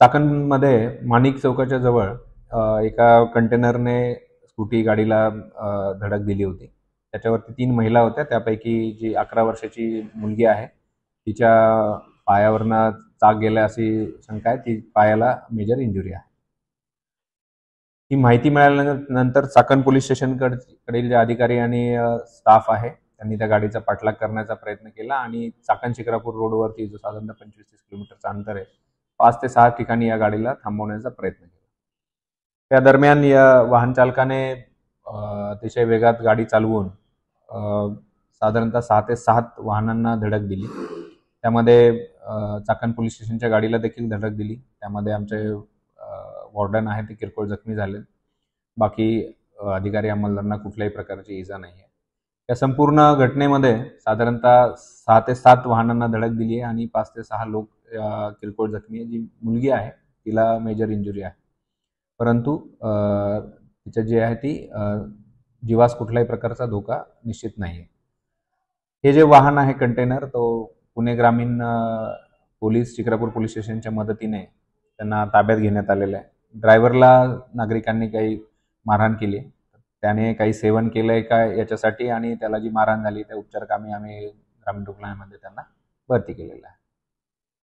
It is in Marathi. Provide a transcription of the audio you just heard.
चाकणमध्ये माणिक चौकाच्या जवळ एका कंटेनरने स्कूटी गाडीला धडक दिली होती. त्याच्यावरती 3 महिला होत्या. त्यापैकी जी 11 वर्षाची मुलगी आहे तिच्या पायावरनं चाक गेला अशी शंका आहे. ती पायाला मेजर इंजुरी आहे. ही माहिती मिळाल्यानंतर चाकण पोलीस स्टेशनकडील जे अधिकारी आणि स्टाफ आहे त्यांनी त्या गाडीचा पाठलाग करण्याचा प्रयत्न केला आणि चाकण शिक्रापूर रोडवरती जो साधारणतः 25-30 किलोमीटरचं अंतर आहे 5 ते 6 ठिकाणी या गाडीला थांबवण्याचा प्रयत्न केला. त्या दरम्यान या वाहन चालकाने अतिशय वेगात गाडी चालवून साधारणतः 6 ते 7 वाहनांना धडक दिली. त्यामध्ये चाकण पोलीस स्टेशनच्या गाडीला देखील धडक दिली. त्यामध्ये आमचे वॉर्डन आहे ते किरकोळ जखमी झाले. बाकी अधिकारी अंमलदारांना कुठल्याही प्रकारची इजा नाही आहे. या संपूर्ण घटनेमध्ये साधारणतः 6 ते 7 वाहनांना धडक दिली आहे आणि 5 ते 6 लोक किरकोळ जखमी आहे. जी मुलगी आहे तिला मेजर इंजुरी आहे, परंतु तिच्या जी आहे ती जीवास कुठल्याही प्रकारचा धोका निश्चित नाही आहे. हे जे वाहन आहे कंटेनर तो पुणे ग्रामीण पोलीस शिक्रापूर पोलीस स्टेशनच्या मदतीने त्यांना ताब्यात घेण्यात आलेलं आहे. ड्रायव्हरला नागरिकांनी काही मारहाण केली, त्याने काही सेवन केलंय का याच्यासाठी आणि त्याला जी मारहाण झाली त्या उपचारकामी आम्ही ग्रामीण रुग्णालयामध्ये त्यांना भरती केलेलं आहे.